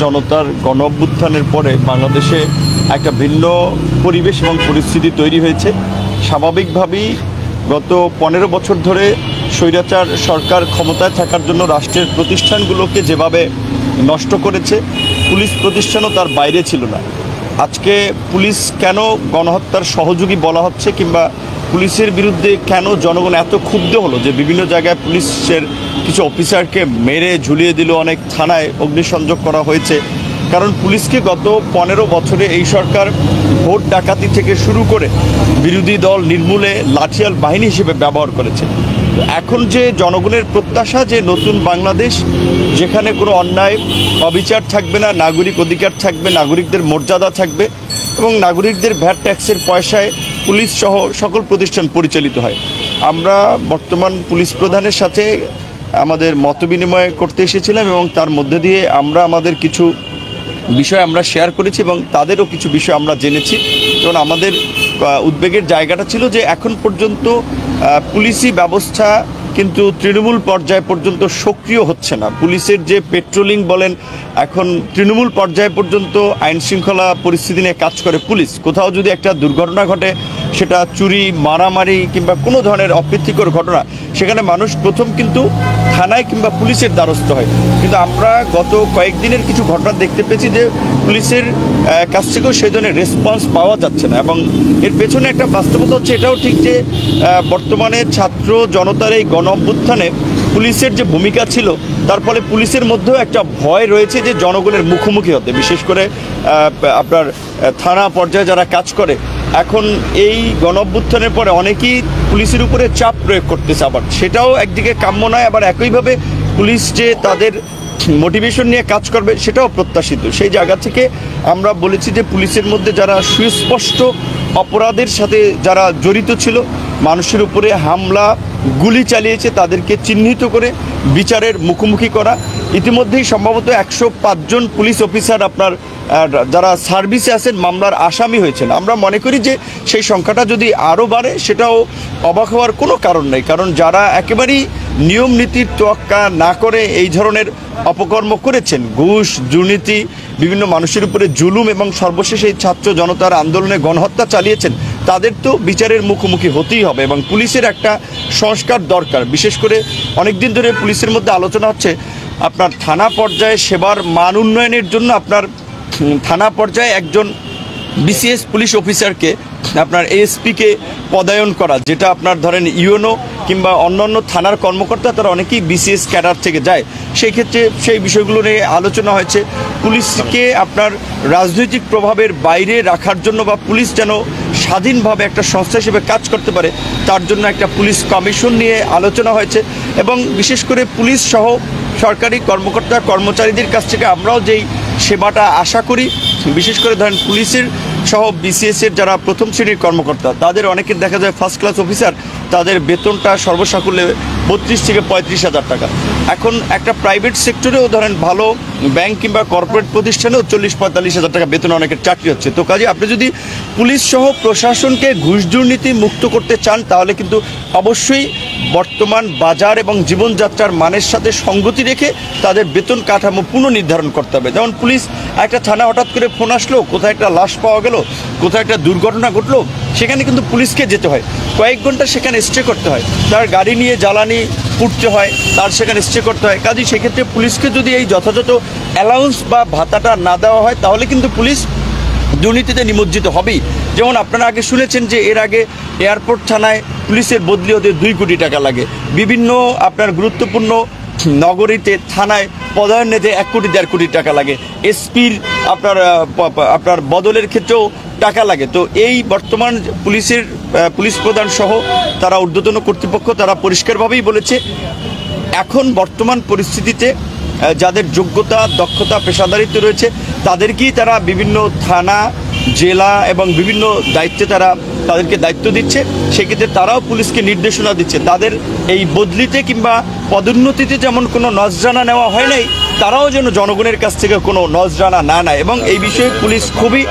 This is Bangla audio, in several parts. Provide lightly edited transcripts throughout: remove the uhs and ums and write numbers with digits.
জনতার গণ অভ্যুত্থানের পরে বাংলাদেশে একটা ভিন্ন পরিবেশ এবং পরিস্থিতি তৈরি হয়েছে। স্বাভাবিকভাবেই গত 15 বছর ধরে স্বৈরাচার সরকার ক্ষমতায় থাকার জন্য রাষ্ট্রের প্রতিষ্ঠানগুলোকে যেভাবে নষ্ট করেছে, পুলিশ প্রতিষ্ঠানও তার বাইরে ছিল না। আজকে পুলিশ কেন গণহত্যার সহযোগী বলা হচ্ছে, কিংবা পুলিশের বিরুদ্ধে কেন জনগণ এত ক্ষুব্ধ হলো যে বিভিন্ন জায়গায় পুলিশের কিছু অফিসারকে মেরে ঝুলিয়ে দিল, অনেক থানায় অগ্নিসংযোগ করা হয়েছে। কারণ পুলিশকে গত 15 বছরে এই সরকার ভোট ডাকাতি থেকে শুরু করে বিরোধী দল নির্মূলে লাঠিয়াল বাহিনী হিসেবে ব্যবহার করেছে। এখন যে জনগণের প্রত্যাশা যে নতুন বাংলাদেশ, যেখানে কোনো অন্যায় অবিচার থাকবে না, নাগরিক অধিকার থাকবে, নাগরিকদের মর্যাদা থাকবে এবং নাগরিকদের ভ্যাট ট্যাক্সের পয়সায় পুলিশ সহ সকল প্রতিষ্ঠান পরিচালিত হয়। আমরা বর্তমান পুলিশ প্রধানের সাথে আমাদের মতবিনিময় করতে এসেছিলাম এবং তার মধ্যে দিয়ে আমরা আমাদের কিছু বিষয় আমরা শেয়ার করেছি এবং তাদেরও কিছু বিষয় আমরা জেনেছি। কারণ আমাদের উদ্বেগের জায়গাটা ছিল যে এখন পর্যন্ত পুলিশি ব্যবস্থা কিন্তু তৃণমূল পর্যায় পর্যন্ত সক্রিয় হচ্ছে না। পুলিশের যে পেট্রোলিং বলেন, এখন তৃণমূল পর্যায় পর্যন্ত আইন শৃঙ্খলা পরিস্থিতি নিয়ে কাজ করে পুলিশ। কোথাও যদি একটা দুর্ঘটনা ঘটে, সেটা চুরি, মারামারি কিংবা কোনো ধরনের অপ্রীতিকর ঘটনা, সেখানে মানুষ প্রথম কিন্তু থানায় কিংবা পুলিশের দ্বারস্থ হয়। কিন্তু আমরা গত কয়েকদিনের কিছু ঘটনা দেখতে পেয়েছি যে পুলিশের কাছ থেকেও সেই ধরনের রেসপন্স পাওয়া যাচ্ছে না। এবং এর পেছনে একটা বাস্তবতা হচ্ছে, এটাও ঠিক যে বর্তমানে ছাত্র জনতার এই গণ অভ্যুত্থানে পুলিশের যে ভূমিকা ছিল, তার ফলে পুলিশের মধ্যেও একটা ভয় রয়েছে যে জনগণের মুখোমুখি হতে। বিশেষ করে আপনার থানা পর্যায়ে যারা কাজ করে, এখন এই গণ অভ্যুত্থানের পরে অনেকেই পুলিশের উপরে চাপ প্রয়োগ করতেছে। আবার সেটাও একদিকে কাম্য নয়, আবার একইভাবে পুলিশ যে তাদের মোটিভেশন নিয়ে কাজ করবে সেটাও প্রত্যাশিত। সেই জায়গা থেকে আমরা বলেছি যে পুলিশের মধ্যে যারা সুস্পষ্ট অপরাধের সাথে যারা জড়িত ছিল, মানুষের উপরে হামলা গুলি চালিয়েছে, তাদেরকে চিহ্নিত করে বিচারের মুখোমুখি করা। ইতিমধ্যেই সম্ভবত 105 জন পুলিশ অফিসার আপনার যারা সার্ভিসে আছেন মামলার আসামি হয়েছেন। আমরা মনে করি যে সেই সংখ্যাটা যদি আরও বাড়ে সেটাও অবাক হওয়ার কোনো কারণ নেই। কারণ যারা একেবারেই নিয়ম নীতির তোয়াক্কা না করে এই ধরনের অপকর্ম করেছেন, ঘুষ, দুর্নীতি, বিভিন্ন মানুষের উপরে জুলুম এবং সর্বশেষ এই ছাত্র জনতার আন্দোলনে গণহত্যা চালিয়েছেন, তাদের তো বিচারের মুখোমুখি হতেই হবে। এবং পুলিশের একটা সংস্কার দরকার। বিশেষ করে অনেকদিন ধরে পুলিশের মধ্যে আলোচনা হচ্ছে আপনার থানা পর্যায়ে সেবার মান উন্নয়নের জন্য আপনার থানা পর্যায়ে একজন বিসিএস পুলিশ অফিসারকে আপনার এএসপিকে পদায়ন করা, যেটা আপনার ধরেন ইউএনও কিংবা অন্যান্য থানার কর্মকর্তা তারা অনেকেই বিসিএস ক্যাডার থেকে যায়। সেই ক্ষেত্রে সেই বিষয়গুলো নিয়ে আলোচনা হয়েছে। পুলিশকে আপনার রাজনৈতিক প্রভাবের বাইরে রাখার জন্য বা পুলিশ যেন স্বাধীনভাবে একটা সংস্থা হিসেবে কাজ করতে পারে, তার জন্য একটা পুলিশ কমিশন নিয়ে আলোচনা হয়েছে। এবং বিশেষ করে পুলিশ সহ সরকারি কর্মকর্তা কর্মচারীদের কাছ থেকে আমরাও যেই সেবাটা আশা করি, বিশেষ করে ধরেন পুলিশের সহ বিসিএসের যারা প্রথম শ্রেণীর কর্মকর্তা, তাদের অনেকের দেখা যায় ফার্স্ট ক্লাস অফিসার, তাদের বেতনটা সর্বসাকুল্যে 32 থেকে 35 হাজার টাকা। এখন একটা প্রাইভেট সেক্টরেও ধরেন ভালো ব্যাংক কিংবা কর্পোরেট প্রতিষ্ঠানেও 40-45 হাজার টাকা বেতন অনেকের চাকরি হচ্ছে। তো কাজে আপনি যদি পুলিশ সহ প্রশাসনকে ঘুষ দুর্নীতি মুক্ত করতে চান, তাহলে কিন্তু অবশ্যই বর্তমান বাজার এবং জীবনযাত্রার মানের সাথে সঙ্গতি রেখে তাদের বেতন কাঠামো পুনর্নির্ধারণ করতে হবে। যেমন পুলিশ একটা থানা হঠাৎ করে ফোন আসলো, কোথায় একটা লাশ পাওয়া গেল, কোথায় একটা দুর্ঘটনা ঘটলো, সেখানে কিন্তু পুলিশকে যেতে হয়, কয়েক ঘন্টা সেখানে স্টে করতে হয়, তার গাড়ি নিয়ে জ্বালানি উঠতে হয়, তার সেখানে স্টে করতে হয়। কাজেই সেক্ষেত্রে পুলিশকে যদি এই যথাযথ অ্যালাউন্স বা ভাতাটা না দেওয়া হয়, তাহলে কিন্তু পুলিশ দুর্নীতিতে নিমজ্জিত হবেই। যেমন আপনারা আগে শুনেছেন যে এর আগে এয়ারপোর্ট থানায় পুলিশের বদলি হতে 2 কোটি টাকা লাগে, বিভিন্ন আপনার গুরুত্বপূর্ণ নগরীতে থানায় পদায়ন নিতে 1 কোটি 1.5 কোটি টাকা লাগে, এসপির আপনার বদলের ক্ষেত্রেও টাকা লাগে। তো এই বর্তমান পুলিশ প্রধান সহ তারা ঊর্ধ্বতন কর্তৃপক্ষ তারা পরিষ্কারভাবেই বলেছে, এখন বর্তমান পরিস্থিতিতে যাদের যোগ্যতা, দক্ষতা, পেশাদারিত্ব রয়েছে, তাদেরকেই তারা বিভিন্ন থানা, জেলা এবং বিভিন্ন দায়িত্বে তাদেরকে দায়িত্ব দিচ্ছে। সেক্ষেত্রে তারাও পুলিশকে নির্দেশনা দিচ্ছে, তাদের এই বদলিতে কিংবা পদোন্নতিতে যেমন কোনো নজরানা নেওয়া হয় নাই, তারাও যেন জনগণের কাছ থেকে কোনো নজরানা না নেয়। এবং এই বিষয়ে পুলিশ খুবই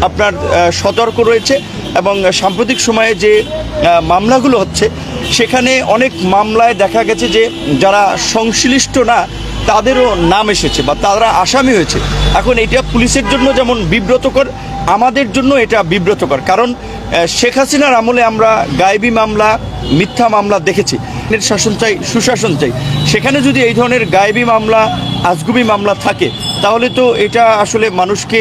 আপনার সতর্ক রয়েছে। এবং সাম্প্রতিক সময়ে যে মামলাগুলো হচ্ছে, সেখানে অনেক মামলায় দেখা গেছে যে যারা সংশ্লিষ্ট না তাদেরও নাম এসেছে বা তারা আসামি হয়েছে। এখন এটা পুলিশের জন্য যেমন বিব্রতকর, আমাদের জন্য এটা বিব্রতকর। কারণ শেখ হাসিনার আমলে আমরা গায়েবী মামলা, মিথ্যা মামলা দেখেছি। শাসন চাই, সুশাসন চাই। সেখানে যদি এই ধরনের গায়েবী মামলা, আজগুবি মামলা থাকে, তাহলে তো এটা আসলে মানুষকে